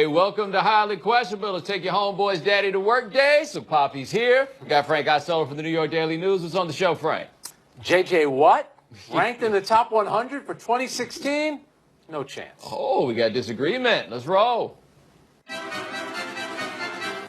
Hey, welcome to Highly Questionable. Let's take your homeboy's daddy to work day. So Poppy's here. We got Frank Isola from the New York Daily News. What's on the show, Frank? JJ Watt, ranked in the top 100 for 2016? No chance. Oh, we got disagreement. Let's roll.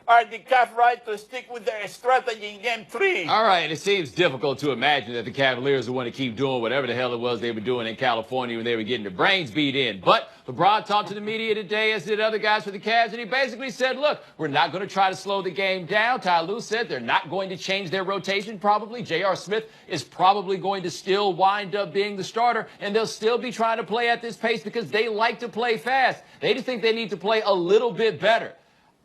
Are the Cavs right to stick with their strategy in Game 3? All right, it seems difficult to imagine that the Cavaliers will want to keep doing whatever the hell it was they were doing in California when they were getting their brains beat in. But LeBron talked to the media today, as did other guys for the Cavs, and he basically said, look, we're not going to try to slow the game down. Ty Lue said they're not going to change their rotation probably. J.R. Smith is probably going to still wind up being the starter, and they'll still be trying to play at this pace because they like to play fast. They just think they need to play a little bit better.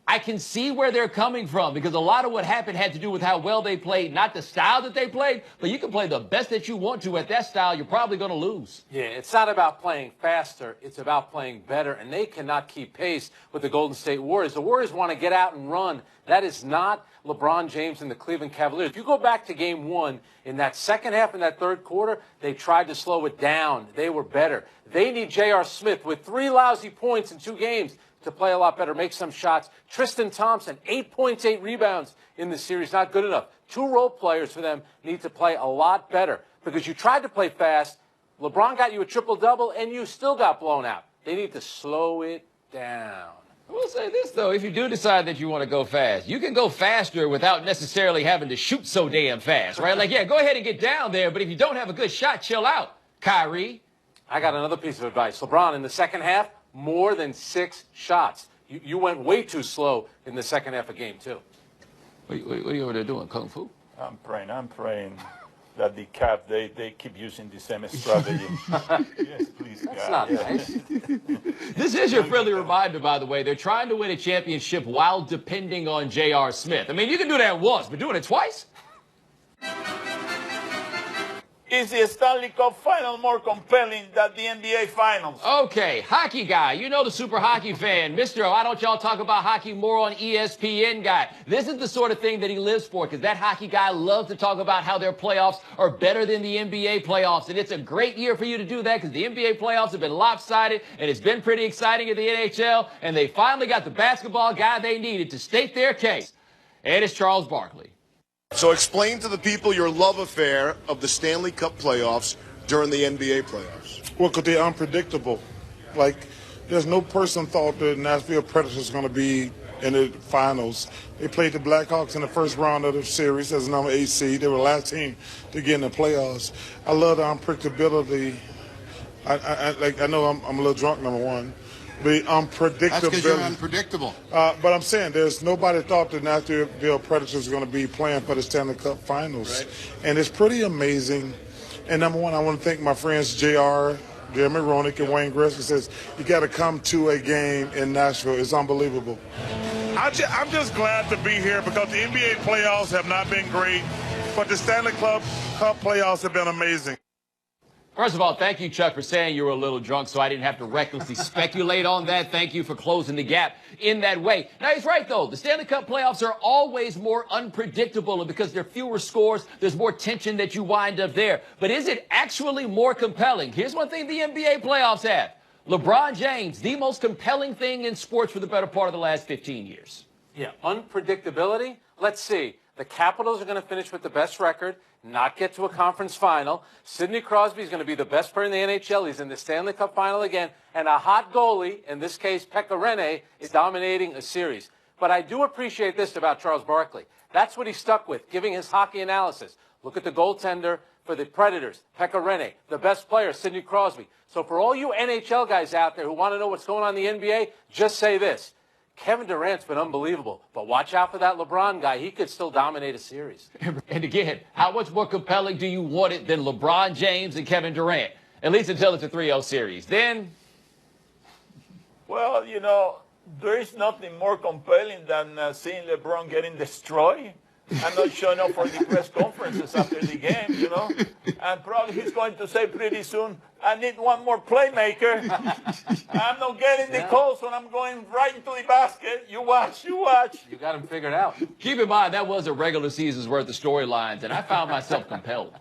I can see where they're coming from because a lot of what happened had to do with how well they played, not the style that they played, but you can play the best that you want to at that style. You're probably going to lose. Yeah, it's not about playing faster. It's about playing better, and they cannot keep pace with the Golden State Warriors. The Warriors want to get out and run. That is not LeBron James and the Cleveland Cavaliers. If you go back to Game 1, in that second half, in that third quarter, they tried to slow it down. They were better. They need J.R. Smith with 3 lousy points in 2 games to play a lot better, make some shots. Tristan Thompson, 8 points, 8 rebounds in the series, not good enough. 2 role players for them need to play a lot better because you tried to play fast. LeBron got you a triple-double, and you still got blown out. They need to slow it down. I will say this, though. If you do decide that you want to go fast, you can go faster without necessarily having to shoot so damn fast, right? Like, yeah, go ahead and get down there, but if you don't have a good shot, chill out, Kyrie. I got another piece of advice. LeBron, in the second half, more than 6 shots. You went way too slow in the second half of Game 2. What are you over there doing, Kung Fu? I'm praying that the Cavs, they keep using the same strategy. Yes, please, That's God. not nice. This is your friendly reminder, by the way. They're trying to win a championship while depending on J.R. Smith. I mean, you can do that once, but doing it twice? Is the Stanley Cup final more compelling than the NBA Finals? Okay, hockey guy. You know the super hockey fan. Mr. Why don't y'all talk about hockey more on ESPN guy? This is the sort of thing that he lives for because that hockey guy loves to talk about how their playoffs are better than the NBA playoffs. And it's a great year for you to do that because the NBA playoffs have been lopsided and it's been pretty exciting at the NHL. And they finally got the basketball guy they needed to state their case. And it's Charles Barkley. So explain to the people your love affair of the Stanley Cup playoffs during the NBA playoffs. Well, because they're unpredictable. Like, there's no person thought the Nashville Predators are going to be in the finals. They played the Blackhawks in the first round of the series as number 8 seed. They were the last team to get in the playoffs. I love the unpredictability. I know I'm a little drunk, number one. The unpredictability. That's because you're unpredictable. But I'm saying there's nobody thought the Nashville Predators were going to be playing for the Stanley Cup Finals. Right. And it's pretty amazing. And number one, I want to thank my friends Jeremy Roenick and Wayne Gretzky says, you got to come to a game in Nashville. It's unbelievable. I'm just glad to be here because the NBA playoffs have not been great, but the Stanley Cup playoffs have been amazing. First of all, thank you, Chuck, for saying you were a little drunk so I didn't have to recklessly speculate on that. Thank you for closing the gap in that way. Now, he's right, though. The Stanley Cup playoffs are always more unpredictable, and because there are fewer scores, there's more tension that you wind up there. But is it actually more compelling? Here's one thing the NBA playoffs have. LeBron James, the most compelling thing in sports for the better part of the last 15 years. Yeah, unpredictability. Let's see. The Capitals are going to finish with the best record, not get to a conference final. Sidney Crosby is going to be the best player in the NHL. He's in the Stanley Cup final again. And a hot goalie, in this case, Pekka Rinne, is dominating a series. But I do appreciate this about Charles Barkley. That's what he stuck with, giving his hockey analysis. Look at the goaltender for the Predators, Pekka Rinne. The best player, Sidney Crosby. So for all you NHL guys out there who want to know what's going on in the NBA, just say this. Kevin Durant's been unbelievable, but watch out for that LeBron guy. He could still dominate a series. And again, how much more compelling do you want it than LeBron James and Kevin Durant? At least until it's a 3-0 series. Then, Well, you know, there is nothing more compelling than seeing LeBron getting destroyed and not showing up for the press conferences after the game, you know. And probably he's going to say pretty soon, I need one more playmaker. I'm not getting the calls when I'm going right into the basket. You watch. You got him figured out. keep in mind, that was a regular season's worth of storylines, and I found myself compelled.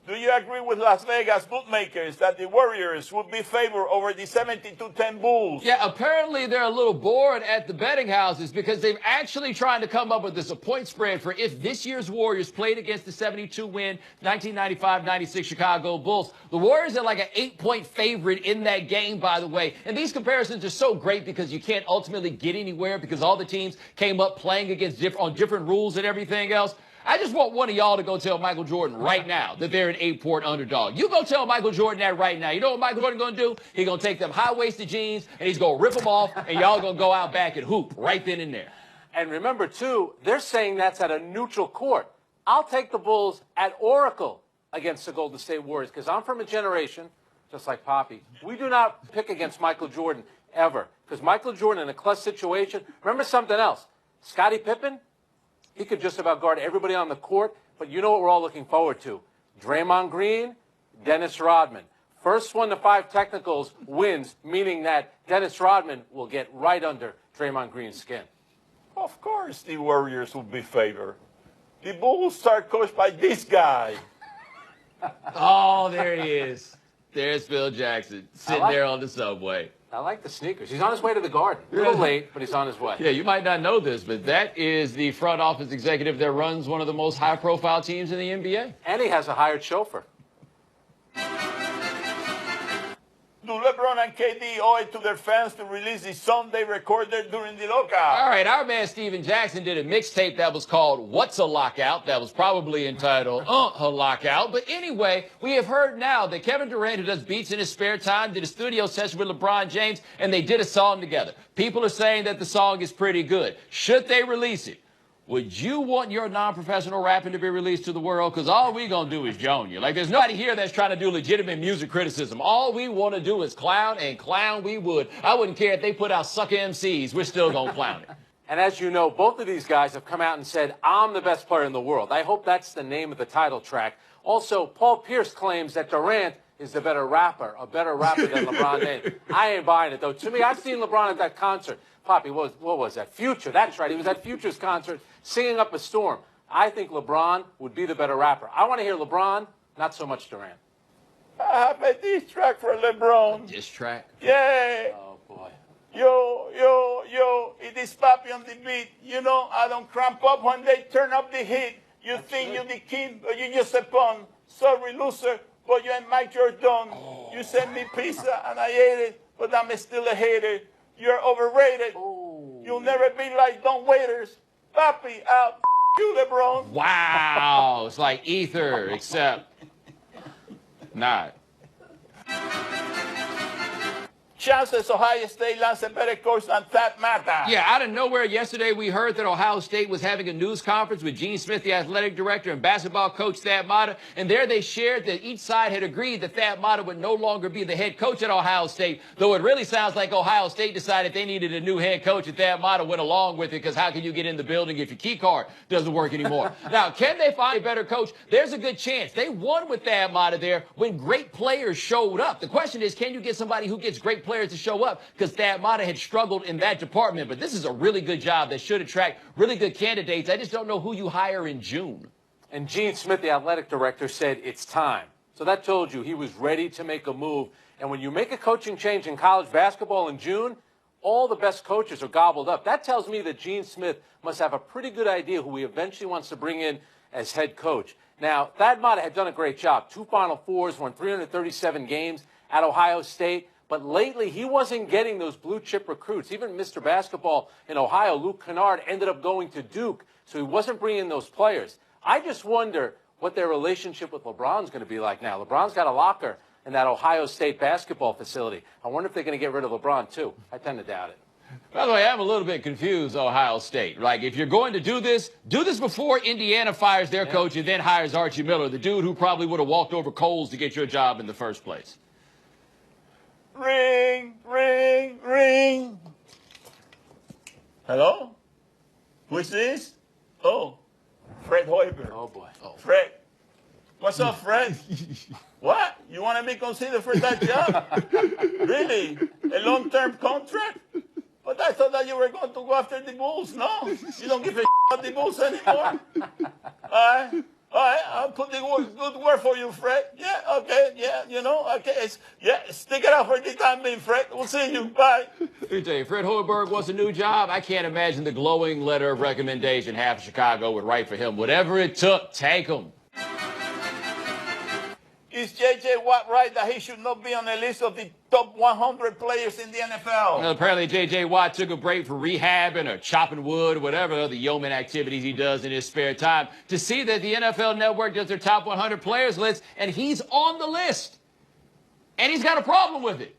Do you I agree with Las Vegas bookmakers that the Warriors would be favored over the 72-10 Bulls. Yeah, apparently they're a little bored at the betting houses because they've actually trying to come up with this a point spread for if this year's Warriors played against the 72-win 1995-96 Chicago Bulls. The Warriors are like an 8-point favorite in that game, by the way. And these comparisons are so great because you can't ultimately get anywhere because all the teams came up playing against on different rules and everything else. I just want one of y'all to go tell Michael Jordan right now that they're an 8-point underdog. You go tell Michael Jordan that right now. You know what Michael Jordan going to do? He's going to take them high-waisted jeans, and he's going to rip them off, and y'all going to go out back and hoop right then and there. And remember, too, they're saying that's at a neutral court. I'll take the Bulls at Oracle against the Golden State Warriors because I'm from a generation, just like Poppy, we do not pick against Michael Jordan ever because Michael Jordan in a clutch situation, remember something else, Scottie Pippen, he could just about guard everybody on the court, but you know what we're all looking forward to? Draymond Green, Dennis Rodman. First 1 to 5 technicals wins, meaning that Dennis Rodman will get right under Draymond Green's skin. Of course the Warriors will be favored. The Bulls are coached by this guy. Oh, there he is. There's Phil Jackson sitting there on the subway. I like the sneakers. He's on his way to the Garden. A little late, but he's on his way. Yeah, you might not know this, but that is the front office executive that runs one of the most high-profile teams in the NBA. And he has a hired chauffeur. Do LeBron and KD owe it to their fans to release the song they recorded during the lockout? All right, our man Steven Jackson did a mixtape that was called What's a Lockout? That was probably entitled a Lockout. But anyway, we have heard now that Kevin Durant, who does beats in his spare time, did a studio session with LeBron James, and they did a song together. People are saying that the song is pretty good. Should they release it? Would you want your non-professional rapping to be released to the world? Because all we going to do is join you. Like, there's nobody here that's trying to do legitimate music criticism. All we want to do is clown, and clown we would. I wouldn't care if they put out sucker MCs. We're still going to clown it. And as you know, both of these guys have come out and said, I'm the best player in the world. I hope that's the name of the title track. Also, Paul Pierce claims that Durant is the better rapper, a better rapper than LeBron James. I ain't buying it, though. To me, I've seen LeBron at that concert. Poppy, what was that? Future, that's right. He was at Future's concert singing up a storm. I think LeBron would be the better rapper. I want to hear LeBron, not so much Durant. I have a diss track for LeBron. Diss track? Yeah. Oh, boy. Yo, it is Papi on the beat. You know, I don't cramp up when they turn up the heat. You think you're the king, but you're just a pawn. Sorry, loser, but you ain't Mike Jordan. You sent me pizza, and I ate it, but I'm still a hater. You're overrated. Ooh. You'll never be like dumb waiters. Papi, out. You, LeBron. Wow. It's like Ether, except not. Chances Ohio State lands a better coach than Thad Matta. Yeah, out of nowhere yesterday we heard that Ohio State was having a news conference with Gene Smith, the athletic director, and basketball coach Thad Matta. And there they shared that each side had agreed that Thad Matta would no longer be the head coach at Ohio State, though it really sounds like Ohio State decided they needed a new head coach and Thad Matta went along with it because how can you get in the building if your key card doesn't work anymore? Now, can they find a better coach? There's a good chance. They won with Thad Matta there when great players showed up. The question is, can you get somebody who gets great players to show up? Because Thad Matta had struggled in that department, but this is a really good job that should attract really good candidates. I just don't know who you hire in June. And Gene Smith, the athletic director, said it's time. So that told you he was ready to make a move. And when you make a coaching change in college basketball in June, all the best coaches are gobbled up. That tells me that Gene Smith must have a pretty good idea who he eventually wants to bring in as head coach. Now, Thad Matta had done a great job. 2 Final Fours, won 337 games at Ohio State. But lately, he wasn't getting those blue-chip recruits. Even Mr. Basketball in Ohio, Luke Kennard, ended up going to Duke, so he wasn't bringing those players. I just wonder what their relationship with LeBron's going to be like now. LeBron's got a locker in that Ohio State basketball facility. I wonder if they're going to get rid of LeBron, too. I tend to doubt it. By the way, I'm a little bit confused, Ohio State. Like, if you're going to do this before Indiana fires their coach and then hires Archie Miller, the dude who probably would have walked over coals to get your job in the first place. Ring, ring, ring. Hello? Who is this? Oh, Fred Hoiberg. Oh, boy. Oh. Fred. What's up, Fred? What? You want to be considered for that job? Really? A long-term contract? But I thought that you were going to go after the Bulls. No, you don't give a about the Bulls anymore. All right, I'll put the good word for you, Fred. Yeah, okay, yeah, you know, okay. Stick it out for the time being, Fred. We'll see you. Bye. Let me tell you, Fred Hoiberg wants a new job. I can't imagine the glowing letter of recommendation half of Chicago would write for him. Whatever it took, take him. Is J.J. Watt right that he should not be on the list of the top 100 players in the NFL? Well, apparently, J.J. Watt took a break for rehabbing or chopping wood, whatever other yeoman activities he does in his spare time, to see that the NFL Network does their top 100 players list, and he's on the list. And he's got a problem with it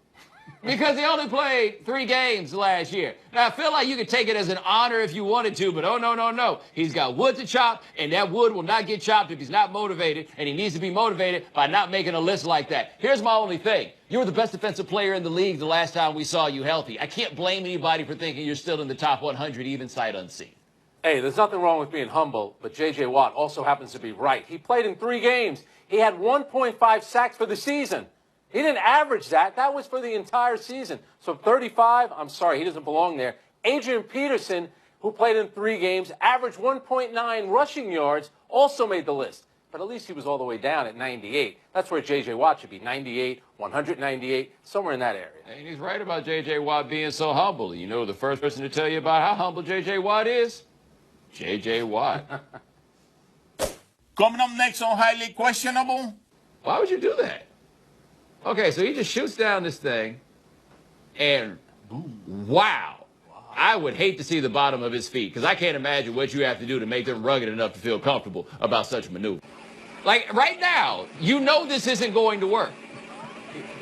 because he only played 3 games last year. Now, I feel like you could take it as an honor if you wanted to, but oh, no, no, no. He's got wood to chop, and that wood will not get chopped if he's not motivated, and he needs to be motivated by not making a list like that. Here's my only thing. You were the best defensive player in the league the last time we saw you healthy. I can't blame anybody for thinking you're still in the top 100, even sight unseen. Hey, there's nothing wrong with being humble, but J.J. Watt also happens to be right. He played in 3 games. He had 1.5 sacks for the season. He didn't average that. That was for the entire season. So 35, I'm sorry, he doesn't belong there. Adrian Peterson, who played in 3 games, averaged 1.9 rushing yards, also made the list. But at least he was all the way down at 98. That's where J.J. Watt should be, 98, 198, somewhere in that area. And he's right about J.J. Watt being so humble. You know the first person to tell you about how humble J.J. Watt is? J.J. Watt. Coming up next on Highly Questionable. Why would you do that? Okay, so he just shoots down this thing, and wow. I would hate to see the bottom of his feet, because I can't imagine what you have to do to make them rugged enough to feel comfortable about such a maneuver. Like, right now, you know this isn't going to work.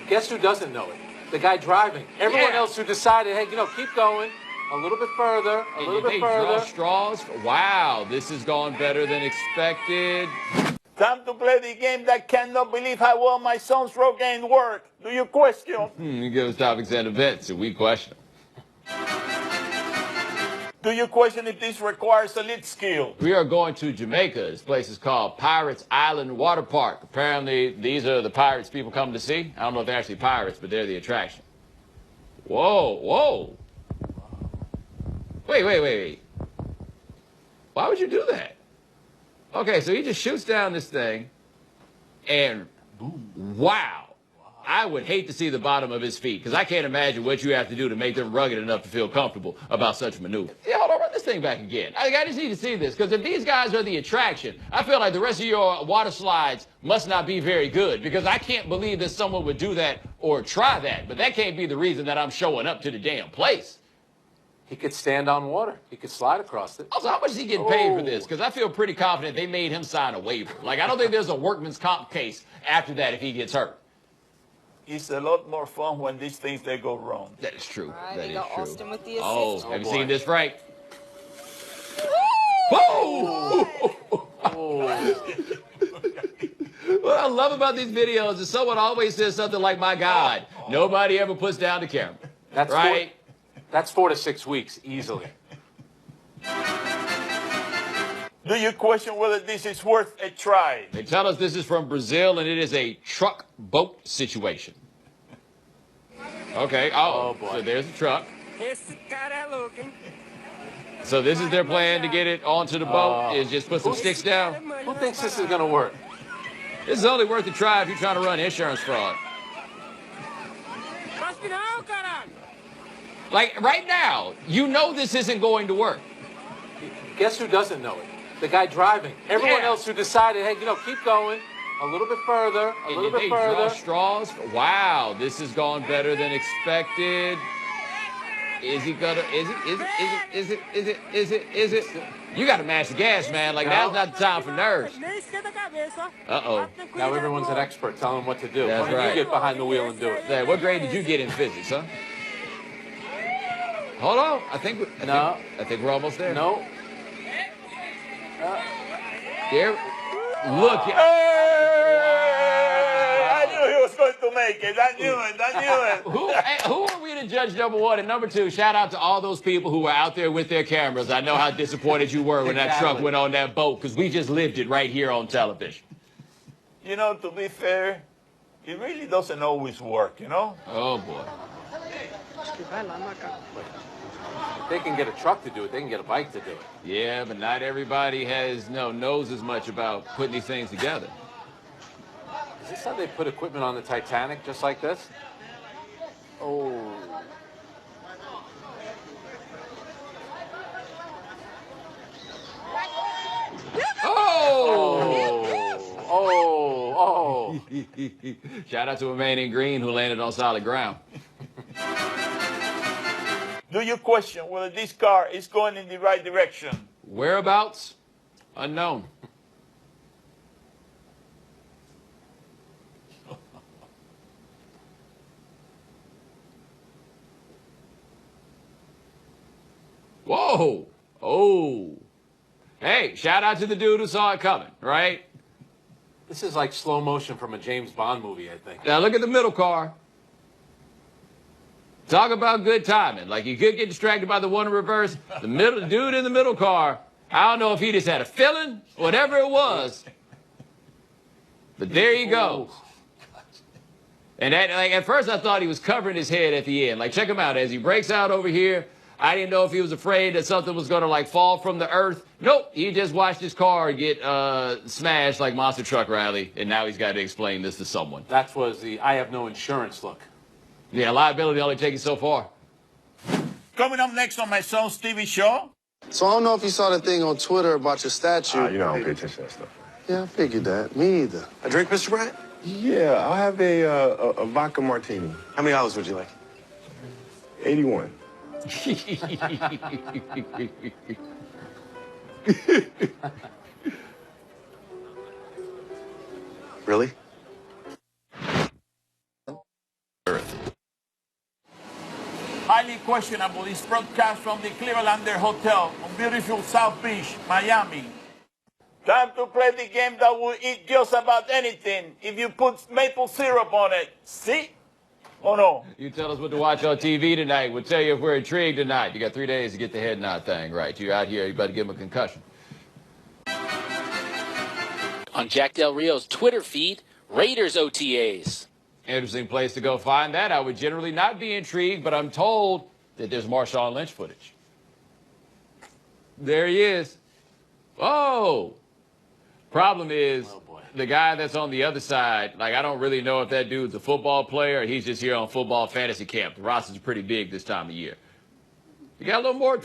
Guess who doesn't know it? The guy driving. Everyone else who decided, hey, keep going. A little bit further, a little bit further. Draw straws. Wow, this has gone better than expected. Time to play the game that cannot believe how well my son's road game work. Do you question? You give us topics and events, and we question. Do you question if this requires elite skill? We are going to Jamaica. This place is called Pirates Island Water Park. Apparently, these are the pirates people come to see. I don't know if they're actually pirates, but they're the attraction. Whoa, whoa. Wait. Why would you do that? Okay, so he just shoots down this thing, and wow. I would hate to see the bottom of his feet, because I can't imagine what you have to do to make them rugged enough to feel comfortable about such a maneuver. Yeah, hold on, run this thing back again. I just need to see this, because if these guys are the attraction, I feel like the rest of your water slides must not be very good, because I can't believe that someone would do that or try that, but that can't be the reason that I'm showing up to the damn place. He could stand on water. He could slide across it. Also, how much is he getting paid for this? Because I feel pretty confident they made him sign a waiver. Like, I don't think there's a workman's comp case after that if he gets hurt. It's a lot more fun when these things, they go wrong. That is true. Right, that is got true. Austin with the assist. Oh, have you boy. seen this, Frank? Woo! What I love about these videos is someone always says something like, my God, nobody ever puts down the camera. That's right? That's 4 to 6 weeks, easily. Do you question whether this is worth a try? They tell us this is from Brazil, and it is a truck boat situation. Okay, oh boy. So there's the truck. So this is their plan to get it onto the boat, is just put some sticks down. Who thinks this is going to work? This is only worth a try if you're trying to run insurance fraud. Like, right now, you know this isn't going to work. Guess who doesn't know it? The guy driving. Everyone else who decided, hey, keep going. A little bit further, a little bit further. Draw straws. Wow, this has gone better than expected. Is he gonna, is it? You gotta match the gas, man. Like, now's not the time for nerves. Uh-oh. Now everyone's an expert telling them what to do. That's right. You get behind the wheel and do it. Hey, what grade did you get in physics, huh? Hold on. I think we're almost there. No. There. Look. Hey! I knew he was going to make it. I knew it. Who are we to judge, number one? And number two, shout out to all those people who were out there with their cameras. I know how disappointed you were when that truck went on that boat, because we just lived it right here on television. You know, to be fair, it really doesn't always work, you know? Oh, boy. If they can get a truck to do it, they can get a bike to do it. Yeah, but not everybody knows as much about putting these things together. Is this how they put equipment on the Titanic, just like this? Oh. Oh! Shout out to a man in green who landed on solid ground. Do you question whether this car is going in the right direction? Whereabouts? Unknown. Whoa! Oh! Hey, shout out to the dude who saw it coming, right? This is like slow motion from a James Bond movie, I think. Now look at the middle car. Talk about good timing. Like you could get distracted by the one in reverse. The dude in the middle car, I don't know if he just had a feeling, whatever it was. But there you go. And at first I thought he was covering his head at the end. Like check him out as he breaks out over here. I didn't know if he was afraid that something was going to fall from the earth. Nope, he just watched his car get smashed like Monster Truck Rally, and now he's got to explain this to someone. That was the I have no insurance look. Yeah, liability only takes you so far. Coming up next on my son's TV show. So I don't know if you saw the thing on Twitter about your statue. You know I don't pay attention to that stuff. Yeah, I figured that. Me either. A drink, Mr. Bryant? Yeah, I'll have a vodka martini. How many hours would you like? 81. Really? Highly questionable is broadcast from the Clevelander Hotel on beautiful South Beach, Miami. Time to play the game that will eat just about anything if you put maple syrup on it. See? Oh, no. You tell us what to watch on TV tonight. We'll tell you if we're intrigued or not. You got 3 days to get the head nod thing right. You're out here, you better give him a concussion. On Jack Del Rio's Twitter feed, Raiders OTAs. Interesting place to go find that. I would generally not be intrigued, but I'm told that there's Marshawn Lynch footage. There he is. Oh! Problem is, the guy that's on the other side, I don't really know if that dude's a football player or he's just here on football fantasy camp. The roster's pretty big this time of year. You got a little more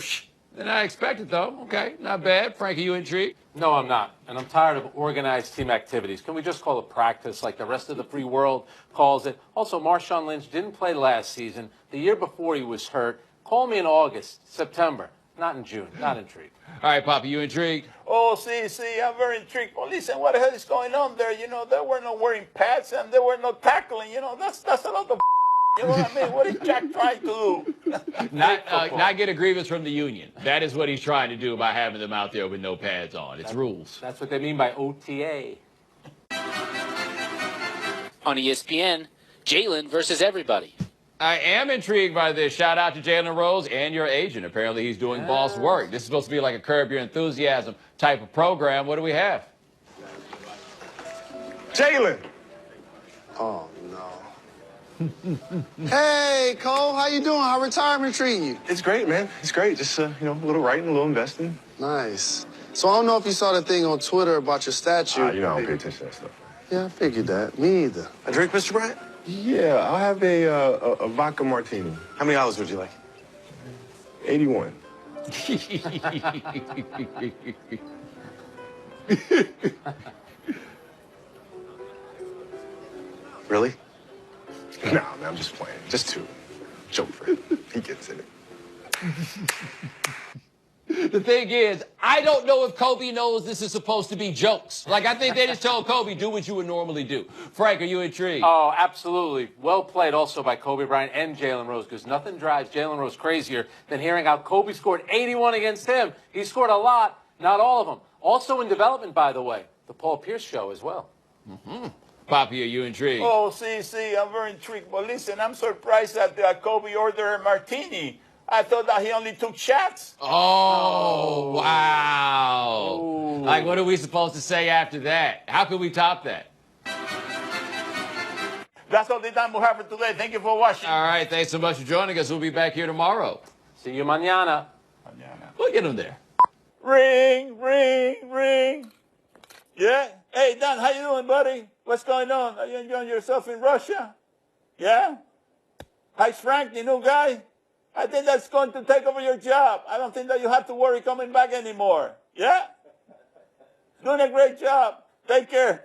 than I expected, though. Okay, not bad. Frankie, you intrigued? No, I'm not. And I'm tired of organized team activities. Can we just call it practice like the rest of the free world calls it? Also, Marshawn Lynch didn't play last season. The year before he was hurt. Call me in August, September, not in June. Not intrigued. All right, Papa, you intrigued? Oh, see, I'm very intrigued. Well, listen, what the hell is going on there? You know, they were not wearing pads and they were not tackling. You know, that's a lot of you know what I mean? What is Jack trying to do? Not get a grievance from the union. That is what he's trying to do by having them out there with no pads on. It's rules. That's what they mean by OTA. On ESPN, Jalen versus everybody. I am intrigued by this. Shout out to Jalen Rose and your agent. Apparently he's doing boss work. This is supposed to be like a Curb Your Enthusiasm type of program. What do we have? Jalen! Oh, no. Hey, Cole, how you doing? How retirement treating you? It's great, man. It's great. Just, a little writing, a little investing. Nice. So I don't know if you saw the thing on Twitter about your statue. You know I don't pay attention to that stuff. Yeah, I figured that. Me either. A drink, Mr. Bryant? Yeah, I'll have a vodka martini. How many hours would you like? 81. Really? Nah, man, I'm just playing. Just 2. Joke for him. He gets it. The thing is, I don't know if Kobe knows this is supposed to be jokes. I think they just told Kobe, do what you would normally do. Frank, are you intrigued? Oh, absolutely. Well played also by Kobe Bryant and Jalen Rose, because nothing drives Jalen Rose crazier than hearing how Kobe scored 81 against him. He scored a lot, not all of them. Also in development, by the way, the Paul Pierce show as well. Mm-hmm. Poppy, are you intrigued? Oh, see, I'm very intrigued. But listen, I'm surprised that Kobe ordered a martini. I thought that he only took shots. Oh, wow. Ooh. What are we supposed to say after that? How can we top that? That's all the time we have for today. Thank you for watching. All right, thanks so much for joining us. We'll be back here tomorrow. See you mañana. We'll get him there. Ring, ring, ring. Yeah? Hey, Don, how you doing, buddy? What's going on? Are you enjoying yourself in Russia? Yeah? How's Frank, the new guy? I think that's going to take over your job. I don't think that you have to worry coming back anymore. Yeah? Doing a great job. Take care.